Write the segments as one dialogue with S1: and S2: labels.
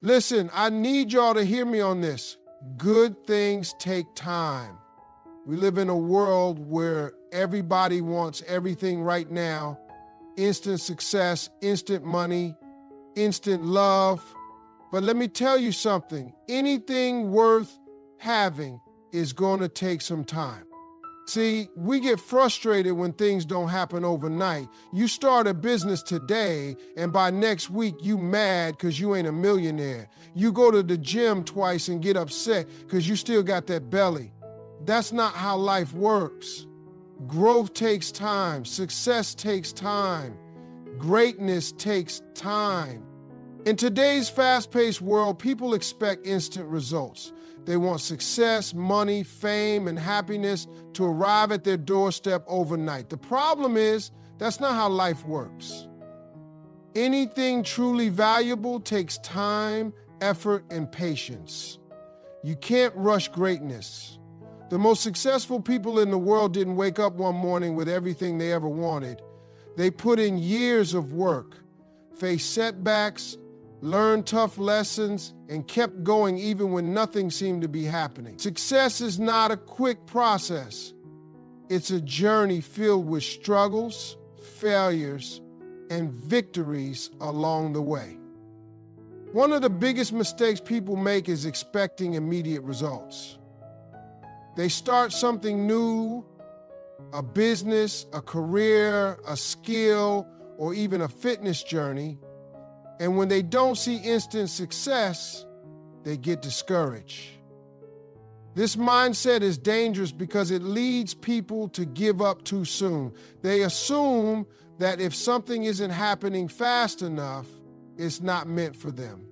S1: Listen, I need y'all to hear me on this. Good things take time. We live in a world where everybody wants everything right now. Instant success, instant money, instant love. But let me tell you something. Anything worth having is going to take some time. See, we get frustrated when things don't happen overnight. You start a business today, and by next week, you mad because you ain't a millionaire. You go to the gym twice and get upset because you still got that belly. That's not how life works. Growth takes time. Success takes time. Greatness takes time. In today's fast-paced world, people expect instant results. They want success, money, fame, and happiness to arrive at their doorstep overnight. The problem is, that's not how life works. Anything truly valuable takes time, effort, and patience. You can't rush greatness. The most successful people in the world didn't wake up one morning with everything they ever wanted. They put in years of work, faced setbacks, learned tough lessons, and kept going even when nothing seemed to be happening. Success is not a quick process. It's a journey filled with struggles, failures, and victories along the way. One of the biggest mistakes people make is expecting immediate results. They start something new, a business, a career, a skill, or even a fitness journey, and when they don't see instant success, they get discouraged. This mindset is dangerous because it leads people to give up too soon. They assume that if something isn't happening fast enough, it's not meant for them.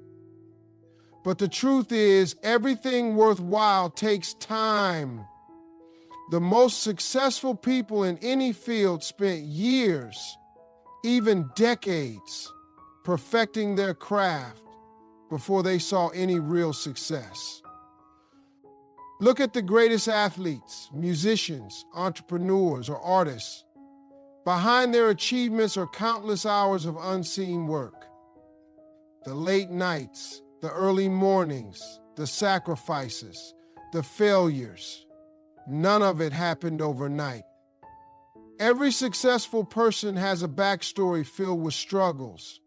S1: But the truth is, everything worthwhile takes time. The most successful people in any field spent years, even decades, perfecting their craft before they saw any real success. Look at the greatest athletes, musicians, entrepreneurs, or artists. Behind their achievements are countless hours of unseen work. The late nights, the early mornings, the sacrifices, the failures. None of it happened overnight. Every successful person has a backstory filled with struggles.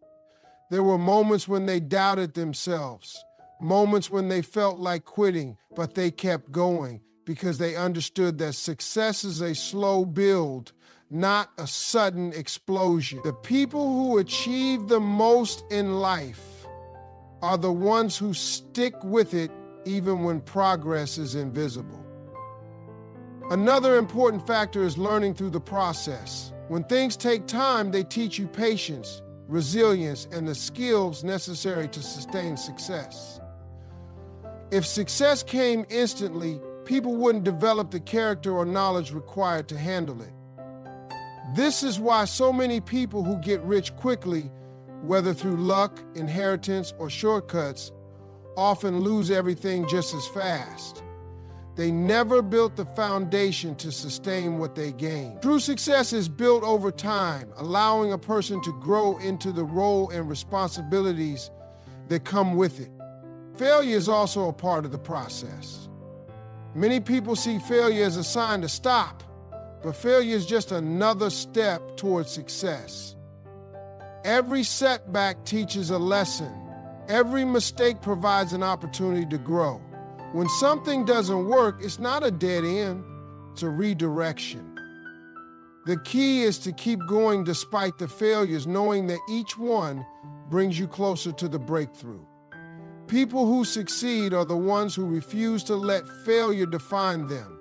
S1: There were moments when they doubted themselves, moments when they felt like quitting, but they kept going because they understood that success is a slow build, not a sudden explosion. The people who achieve the most in life are the ones who stick with it even when progress is invisible. Another important factor is learning through the process. When things take time, they teach you patience, resilience, and the skills necessary to sustain success. If success came instantly, people wouldn't develop the character or knowledge required to handle it. This is why so many people who get rich quickly, whether through luck, inheritance, or shortcuts, often lose everything just as fast. They never built the foundation to sustain what they gained. True success is built over time, allowing a person to grow into the role and responsibilities that come with it. Failure is also a part of the process. Many people see failure as a sign to stop, but failure is just another step towards success. Every setback teaches a lesson. Every mistake provides an opportunity to grow. When something doesn't work, it's not a dead end, it's a redirection. The key is to keep going despite the failures, knowing that each one brings you closer to the breakthrough. People who succeed are the ones who refuse to let failure define them.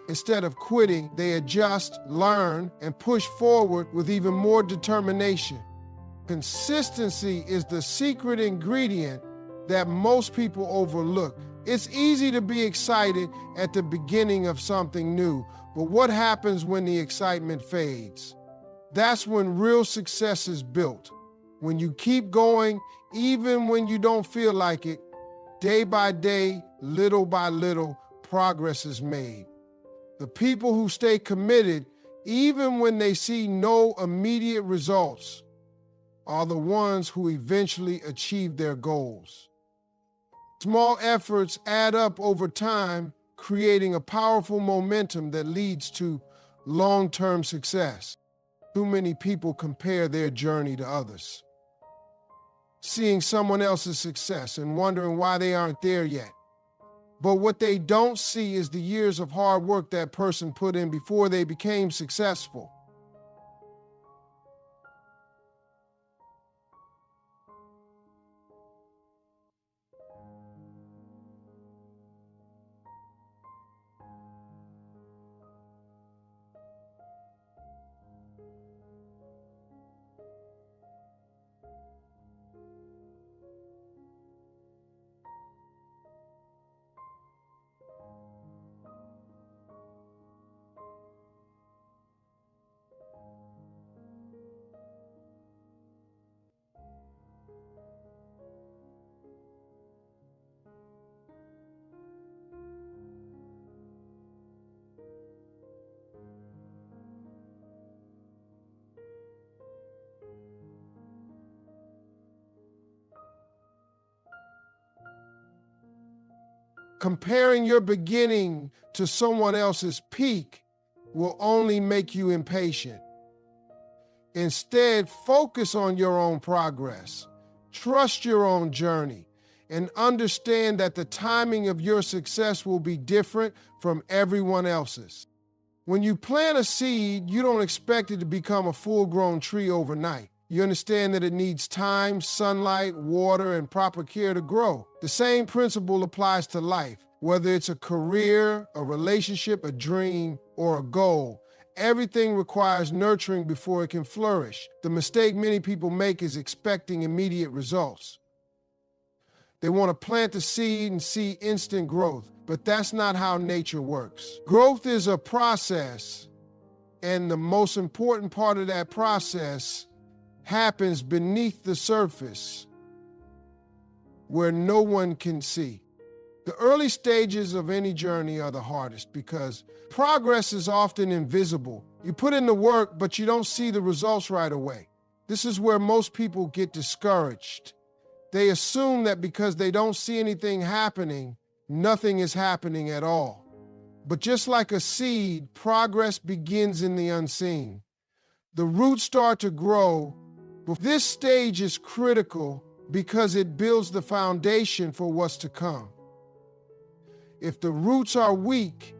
S1: Instead of quitting, they adjust, learn, and push forward with even more determination. Consistency is the secret ingredient that most people overlook. It's easy to be excited at the beginning of something new, but what happens when the excitement fades? That's when real success is built. When you keep going, even when you don't feel like it, day by day, little by little, progress is made. The people who stay committed, even when they see no immediate results, are the ones who eventually achieve their goals. Small efforts add up over time, creating a powerful momentum that leads to long-term success. Too many people compare their journey to others, seeing someone else's success and wondering why they aren't there yet. But what they don't see is the years of hard work that person put in before they became successful. Comparing your beginning to someone else's peak will only make you impatient. Instead, focus on your own progress, trust your own journey, and understand that the timing of your success will be different from everyone else's. When you plant a seed, you don't expect it to become a full-grown tree overnight. You understand that it needs time, sunlight, water, and proper care to grow. The same principle applies to life. Whether it's a career, a relationship, a dream, or a goal, everything requires nurturing before it can flourish. The mistake many people make is expecting immediate results. They want to plant the seed and see instant growth, but that's not how nature works. Growth is a process, and the most important part of that process happens beneath the surface, where no one can see. The early stages of any journey are the hardest because progress is often invisible. You put in the work, but you don't see the results right away. This is where most people get discouraged. They assume that because they don't see anything happening, nothing is happening at all. But just like a seed, progress begins in the unseen. The roots start to grow. But this stage is critical because it builds the foundation for what's to come. If the roots are weak,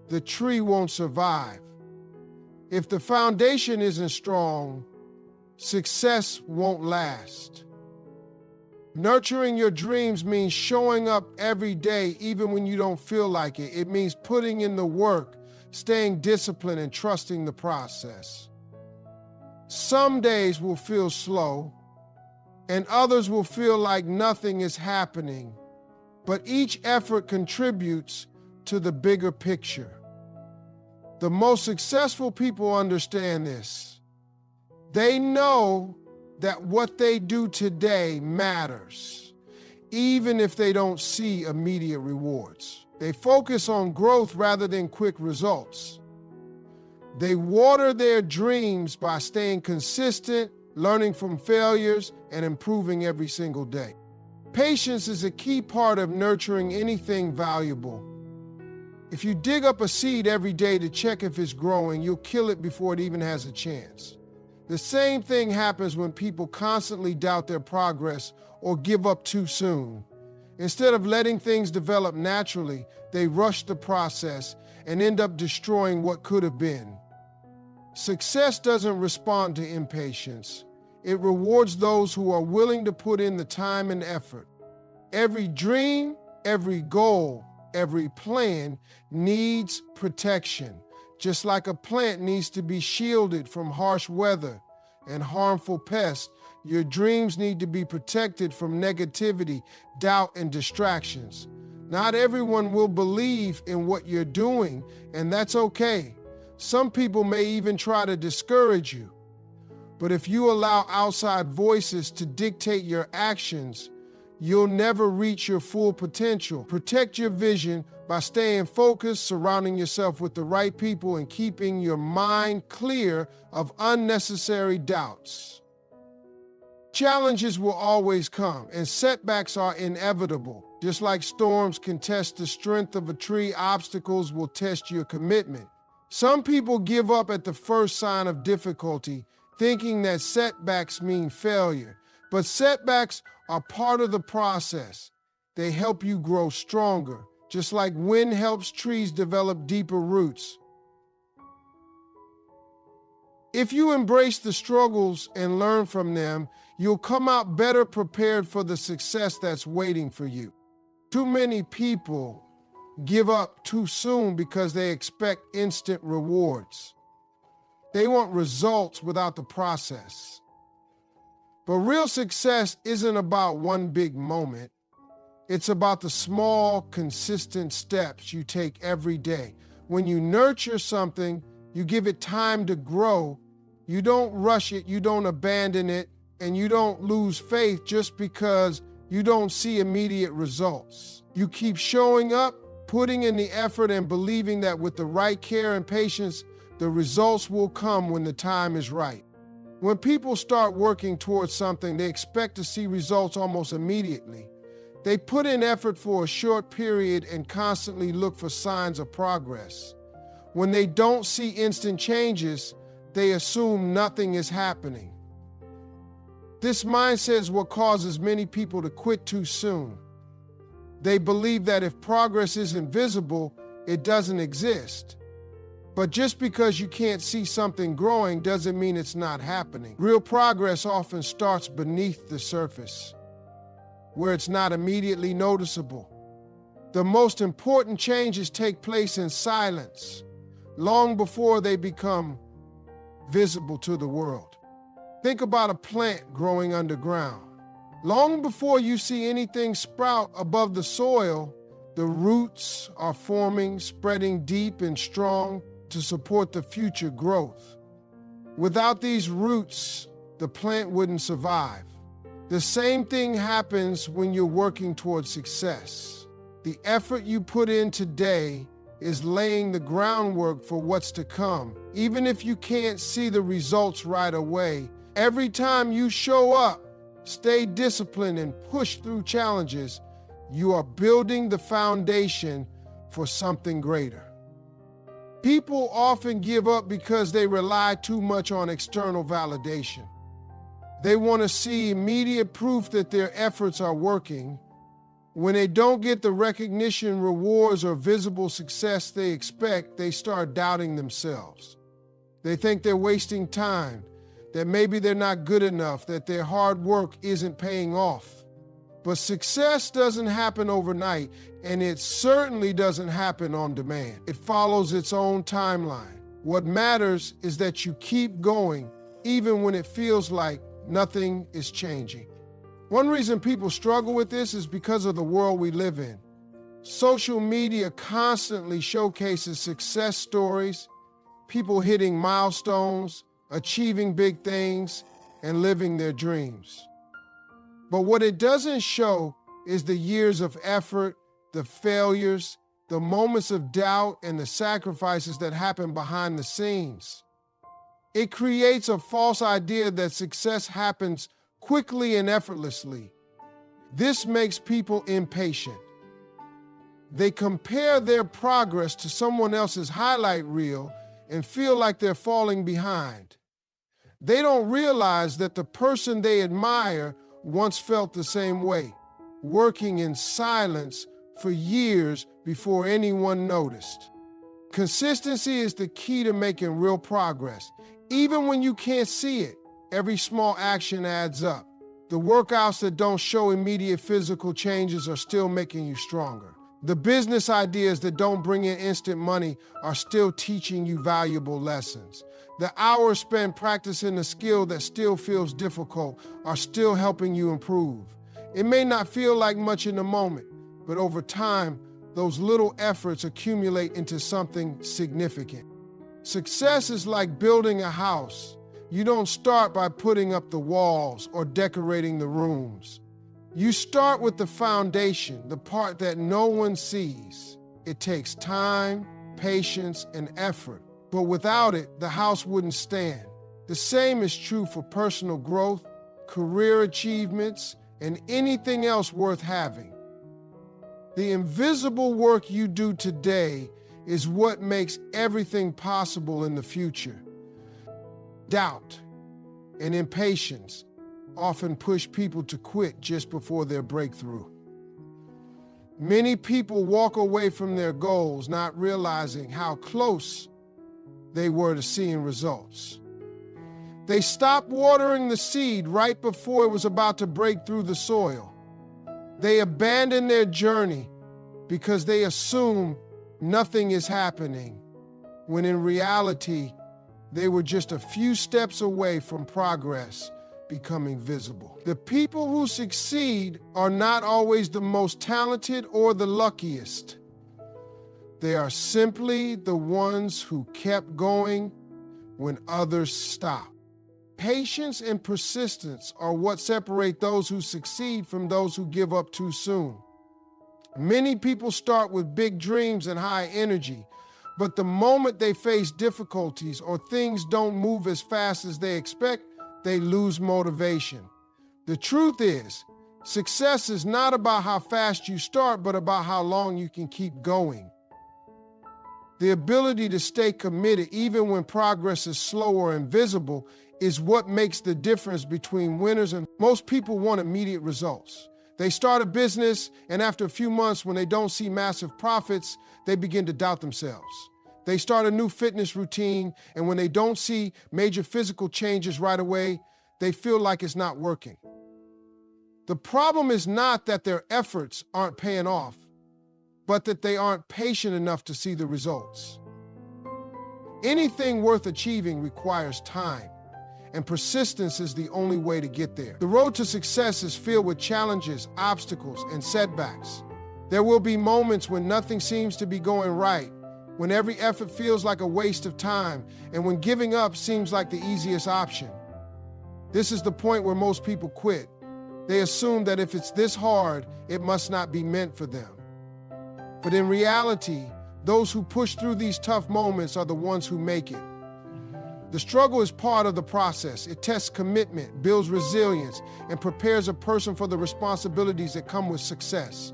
S1: the tree won't survive. If the foundation isn't strong, success won't last. Nurturing your dreams means showing up every day even when you don't feel like it. It means putting in the work, staying disciplined, and trusting the process. Some days will feel slow, and others will feel like nothing is happening, but each effort contributes to the bigger picture. The most successful people understand this. They know that what they do today matters, even if they don't see immediate rewards. They focus on growth rather than quick results. They water their dreams by staying consistent, learning from failures, and improving every single day. Patience is a key part of nurturing anything valuable. If you dig up a seed every day to check if it's growing, you'll kill it before it even has a chance. The same thing happens when people constantly doubt their progress or give up too soon. Instead of letting things develop naturally, they rush the process and end up destroying what could have been. Success doesn't respond to impatience. It rewards those who are willing to put in the time and effort. Every dream, every goal, every plan needs protection. Just like a plant needs to be shielded from harsh weather and harmful pests, your dreams need to be protected from negativity, doubt, and distractions. Not everyone will believe in what you're doing, and that's okay. Some people may even try to discourage you. But if you allow outside voices to dictate your actions, you'll never reach your full potential. Protect your vision by staying focused, surrounding yourself with the right people, and keeping your mind clear of unnecessary doubts. Challenges will always come, and setbacks are inevitable. Just like storms can test the strength of a tree, obstacles will test your commitment. Some people give up at the first sign of difficulty, thinking that setbacks mean failure. But setbacks are part of the process. They help you grow stronger, just like wind helps trees develop deeper roots. If you embrace the struggles and learn from them, you'll come out better prepared for the success that's waiting for you. Too many people give up too soon because they expect instant rewards. They want results without the process. But real success isn't about one big moment. It's about the small, consistent steps you take every day. When you nurture something, you give it time to grow. You don't rush it, you don't abandon it, and you don't lose faith just because you don't see immediate results. You keep showing up, putting in the effort, and believing that with the right care and patience, the results will come when the time is right. When people start working towards something, they expect to see results almost immediately. They put in effort for a short period and constantly look for signs of progress. When they don't see instant changes, they assume nothing is happening. This mindset is what causes many people to quit too soon. They believe that if progress isn't visible, it doesn't exist. But just because you can't see something growing doesn't mean it's not happening. Real progress often starts beneath the surface, where it's not immediately noticeable. The most important changes take place in silence, long before they become visible to the world. Think about a plant growing underground. Long before you see anything sprout above the soil, the roots are forming, spreading deep and strong to support the future growth. Without these roots, the plant wouldn't survive. The same thing happens when you're working towards success. The effort you put in today is laying the groundwork for what's to come. Even if you can't see the results right away, every time you show up, stay disciplined, and push through challenges, you are building the foundation for something greater. People often give up because they rely too much on external validation. They want to see immediate proof that their efforts are working. When they don't get the recognition, rewards, or visible success they expect, they start doubting themselves. They think they're wasting time, that maybe they're not good enough, that their hard work isn't paying off. But success doesn't happen overnight, and it certainly doesn't happen on demand. It follows its own timeline. What matters is that you keep going, even when it feels like nothing is changing. One reason people struggle with this is because of the world we live in. Social media constantly showcases success stories, people hitting milestones, achieving big things, and living their dreams. But what it doesn't show is the years of effort, the failures, the moments of doubt, and the sacrifices that happen behind the scenes. It creates a false idea that success happens quickly and effortlessly. This makes people impatient. They compare their progress to someone else's highlight reel and feel like they're falling behind. They don't realize that the person they admire once felt the same way, working in silence for years before anyone noticed. Consistency is the key to making real progress. Even when you can't see it, every small action adds up. The workouts that don't show immediate physical changes are still making you stronger. The business ideas that don't bring in instant money are still teaching you valuable lessons. The hours spent practicing a skill that still feels difficult are still helping you improve. It may not feel like much in the moment, but over time, those little efforts accumulate into something significant. Success is like building a house. You don't start by putting up the walls or decorating the rooms. You start with the foundation, the part that no one sees. It takes time, patience, and effort. But without it, the house wouldn't stand. The same is true for personal growth, career achievements, and anything else worth having. The invisible work you do today is what makes everything possible in the future. Doubt and impatience often push people to quit just before their breakthrough. Many people walk away from their goals not realizing how close they were to seeing results. They stopped watering the seed right before it was about to break through the soil. They abandon their journey because they assume nothing is happening, when in reality, they were just a few steps away from progress becoming visible. The people who succeed are not always the most talented or the luckiest. They are simply the ones who kept going when others stopped. Patience and persistence are what separate those who succeed from those who give up too soon. Many people start with big dreams and high energy, but the moment they face difficulties or things don't move as fast as they expect, they lose motivation. The truth is, success is not about how fast you start, but about how long you can keep going. The ability to stay committed even when progress is slow or invisible is what makes the difference between winners and most people want immediate results. They start a business, and after a few months, when they don't see massive profits, they begin to doubt themselves. They start a new fitness routine, and when they don't see major physical changes right away, they feel like it's not working. The problem is not that their efforts aren't paying off, but that they aren't patient enough to see the results. Anything worth achieving requires time, and persistence is the only way to get there. The road to success is filled with challenges, obstacles, and setbacks. There will be moments when nothing seems to be going right, when every effort feels like a waste of time, and when giving up seems like the easiest option. This is the point where most people quit. They assume that if it's this hard, it must not be meant for them. But in reality, those who push through these tough moments are the ones who make it. The struggle is part of the process. It tests commitment, builds resilience, and prepares a person for the responsibilities that come with success.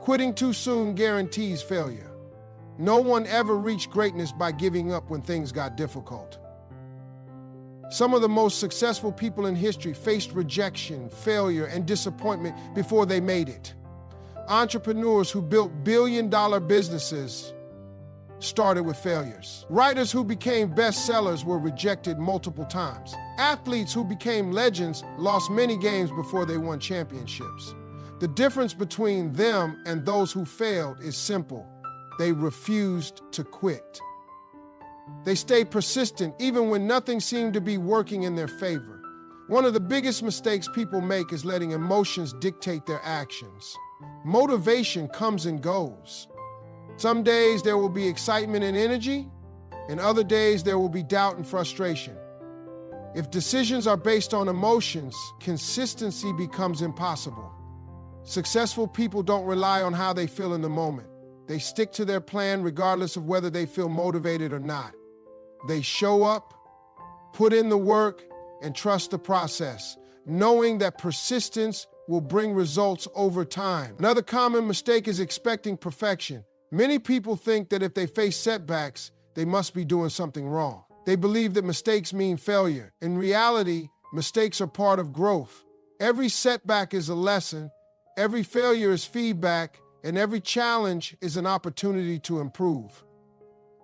S1: Quitting too soon guarantees failure. No one ever reached greatness by giving up when things got difficult. Some of the most successful people in history faced rejection, failure, and disappointment before they made it. Entrepreneurs who built billion-dollar businesses started with failures. Writers who became bestsellers were rejected multiple times. Athletes who became legends lost many games before they won championships. The difference between them and those who failed is simple. They refused to quit. They stayed persistent even when nothing seemed to be working in their favor. One of the biggest mistakes people make is letting emotions dictate their actions. Motivation comes and goes. Some days there will be excitement and energy, and other days there will be doubt and frustration. If decisions are based on emotions, consistency becomes impossible. Successful people don't rely on how they feel in the moment. They stick to their plan regardless of whether they feel motivated or not. They show up, put in the work, and trust the process, knowing that persistence will bring results over time. Another common mistake is expecting perfection. Many people think that if they face setbacks, they must be doing something wrong. They believe that mistakes mean failure. In reality, mistakes are part of growth. Every setback is a lesson, every failure is feedback, and every challenge is an opportunity to improve.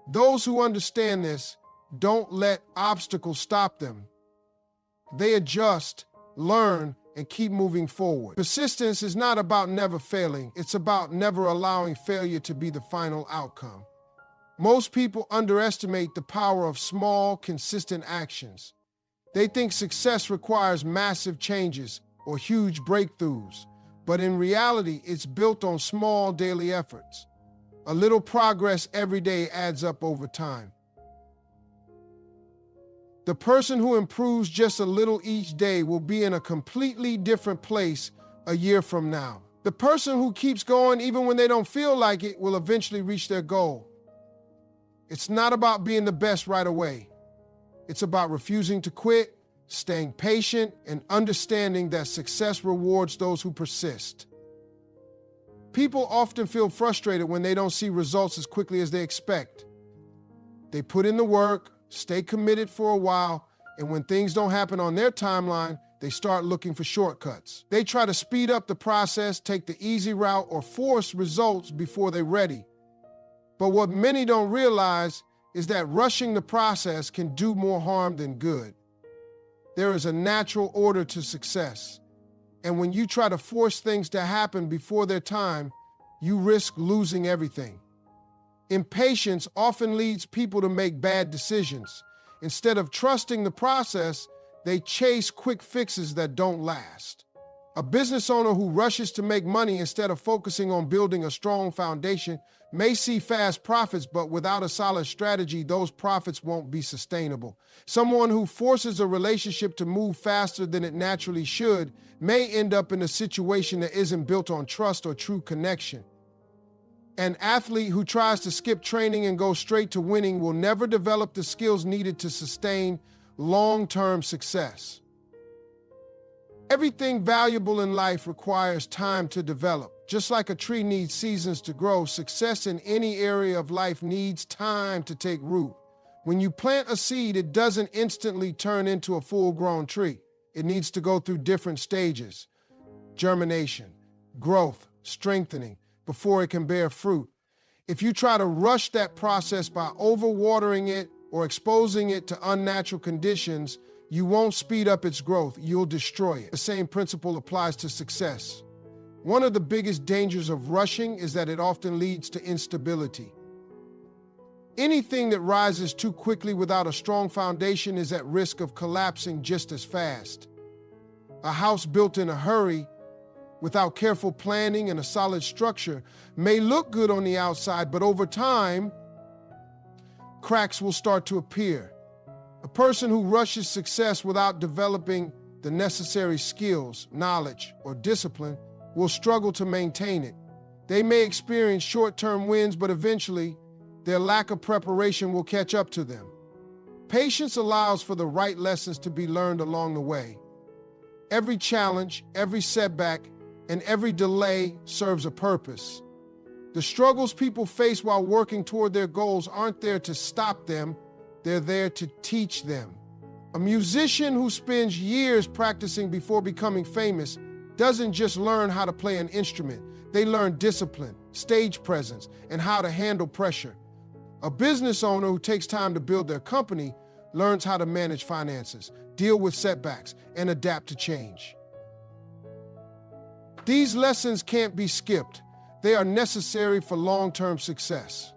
S1: Those who understand this don't let obstacles stop them. They adjust, learn, and keep moving forward. Persistence is not about never failing. It's about never allowing failure to be the final outcome. Most people underestimate the power of small, consistent actions. They think success requires massive changes or huge breakthroughs, but in reality, it's built on small daily efforts. A little progress every day adds up over time. The person who improves just a little each day will be in a completely different place a year from now. The person who keeps going even when they don't feel like it will eventually reach their goal. It's not about being the best right away. It's about refusing to quit, staying patient, and understanding that success rewards those who persist. People often feel frustrated when they don't see results as quickly as they expect. They put in the work, stay committed for a while, and when things don't happen on their timeline, they start looking for shortcuts. They try to speed up the process, take the easy route, or force results before they're ready. But what many don't realize is that rushing the process can do more harm than good. There is a natural order to success. And when you try to force things to happen before their time, you risk losing everything. Impatience often leads people to make bad decisions. Instead of trusting the process, they chase quick fixes that don't last. A business owner who rushes to make money instead of focusing on building a strong foundation may see fast profits, but without a solid strategy, those profits won't be sustainable. Someone who forces a relationship to move faster than it naturally should may end up in a situation that isn't built on trust or true connection. An athlete who tries to skip training and go straight to winning will never develop the skills needed to sustain long-term success. Everything valuable in life requires time to develop. Just like a tree needs seasons to grow, success in any area of life needs time to take root. When you plant a seed, it doesn't instantly turn into a full-grown tree. It needs to go through different stages: germination, growth, strengthening, before it can bear fruit. If you try to rush that process by overwatering it or exposing it to unnatural conditions, you won't speed up its growth, you'll destroy it. The same principle applies to success. One of the biggest dangers of rushing is that it often leads to instability. Anything that rises too quickly without a strong foundation is at risk of collapsing just as fast. A house built in a hurry, without careful planning and a solid structure, may look good on the outside, but over time, cracks will start to appear. A person who rushes success without developing the necessary skills, knowledge, or discipline will struggle to maintain it. They may experience short-term wins, but eventually, their lack of preparation will catch up to them. Patience allows for the right lessons to be learned along the way. Every challenge, every setback, and every delay serves a purpose. The struggles people face while working toward their goals aren't there to stop them, they're there to teach them. A musician who spends years practicing before becoming famous doesn't just learn how to play an instrument, they learn discipline, stage presence, and how to handle pressure. A business owner who takes time to build their company learns how to manage finances, deal with setbacks, and adapt to change. These lessons can't be skipped. They are necessary for long-term success.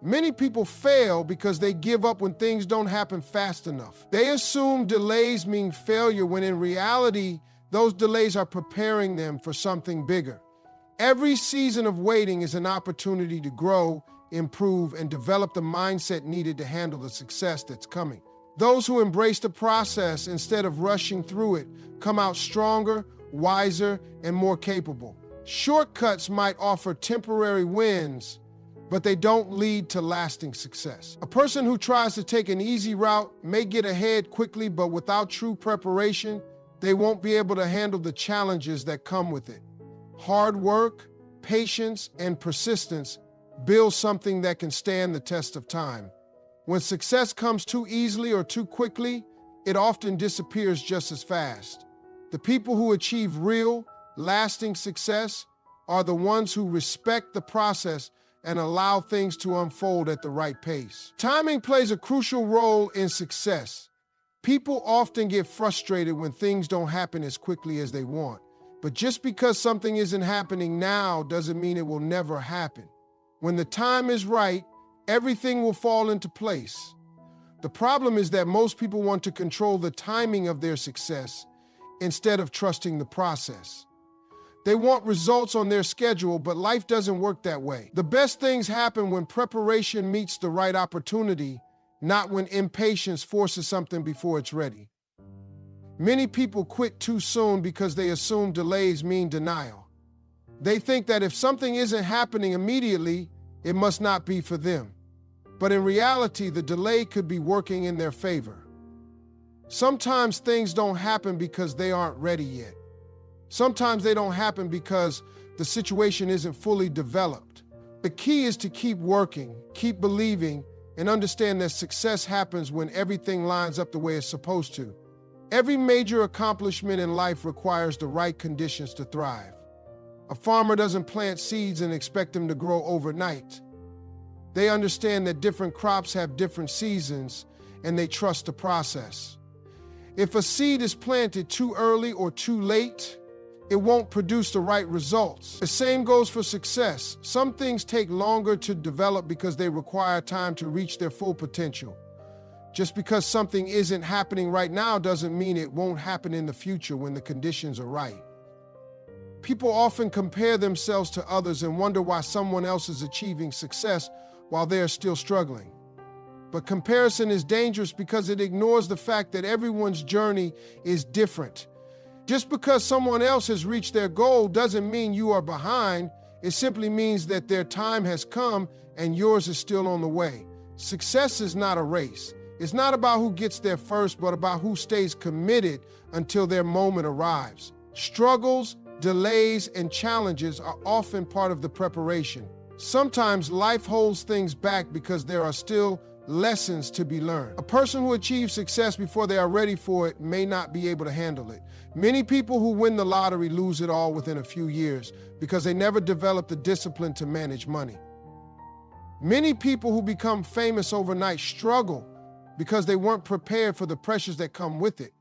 S1: Many people fail because they give up when things don't happen fast enough. They assume delays mean failure when in reality, those delays are preparing them for something bigger. Every season of waiting is an opportunity to grow, improve, and develop the mindset needed to handle the success that's coming. Those who embrace the process instead of rushing through it come out stronger, wiser, and more capable. Shortcuts might offer temporary wins, but they don't lead to lasting success. A person who tries to take an easy route may get ahead quickly, but without true preparation, they won't be able to handle the challenges that come with it. Hard work, patience, and persistence build something that can stand the test of time. When success comes too easily or too quickly, it often disappears just as fast. The people who achieve real, lasting success are the ones who respect the process and allow things to unfold at the right pace. Timing plays a crucial role in success. People often get frustrated when things don't happen as quickly as they want. But just because something isn't happening now doesn't mean it will never happen. When the time is right, everything will fall into place. The problem is that most people want to control the timing of their success instead of trusting the process. They want results on their schedule, but life doesn't work that way. The best things happen when preparation meets the right opportunity, not when impatience forces something before it's ready. Many people quit too soon because they assume delays mean denial. They think that if something isn't happening immediately, it must not be for them. But in reality, the delay could be working in their favor. Sometimes things don't happen because they aren't ready yet. Sometimes they don't happen because the situation isn't fully developed. The key is to keep working, keep believing, and understand that success happens when everything lines up the way it's supposed to. Every major accomplishment in life requires the right conditions to thrive. A farmer doesn't plant seeds and expect them to grow overnight. They understand that different crops have different seasons, and they trust the process. If a seed is planted too early or too late, it won't produce the right results. The same goes for success. Some things take longer to develop because they require time to reach their full potential. Just because something isn't happening right now doesn't mean it won't happen in the future when the conditions are right. People often compare themselves to others and wonder why someone else is achieving success while they are still struggling. But comparison is dangerous because it ignores the fact that everyone's journey is different. Just because someone else has reached their goal doesn't mean you are behind. It simply means that their time has come and yours is still on the way. Success is not a race. It's not about who gets there first, but about who stays committed until their moment arrives. Struggles, delays, and challenges are often part of the preparation. Sometimes life holds things back because there are still lessons to be learned. A person who achieves success before they are ready for it may not be able to handle it. Many people who win the lottery lose it all within a few years because they never develop the discipline to manage money. Many people who become famous overnight struggle because they weren't prepared for the pressures that come with it.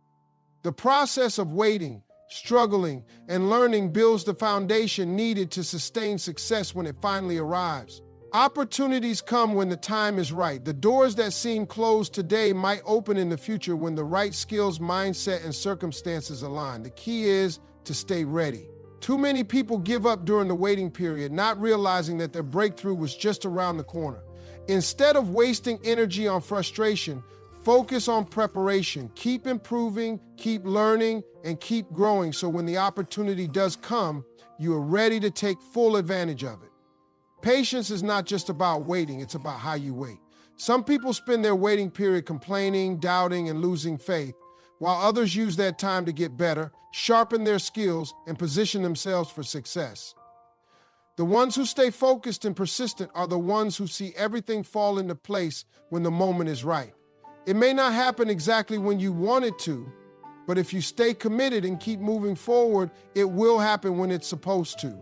S1: The process of waiting, struggling, and learning builds the foundation needed to sustain success when it finally arrives. Opportunities come when the time is right. The doors that seem closed today might open in the future when the right skills, mindset, and circumstances align. The key is to stay ready. Too many people give up during the waiting period, not realizing that their breakthrough was just around the corner. Instead of wasting energy on frustration, focus on preparation. Keep improving, keep learning, and keep growing so when the opportunity does come, you are ready to take full advantage of it. Patience is not just about waiting, it's about how you wait. Some people spend their waiting period complaining, doubting, and losing faith, while others use that time to get better, sharpen their skills, and position themselves for success. The ones who stay focused and persistent are the ones who see everything fall into place when the moment is right. It may not happen exactly when you want it to, but if you stay committed and keep moving forward, it will happen when it's supposed to.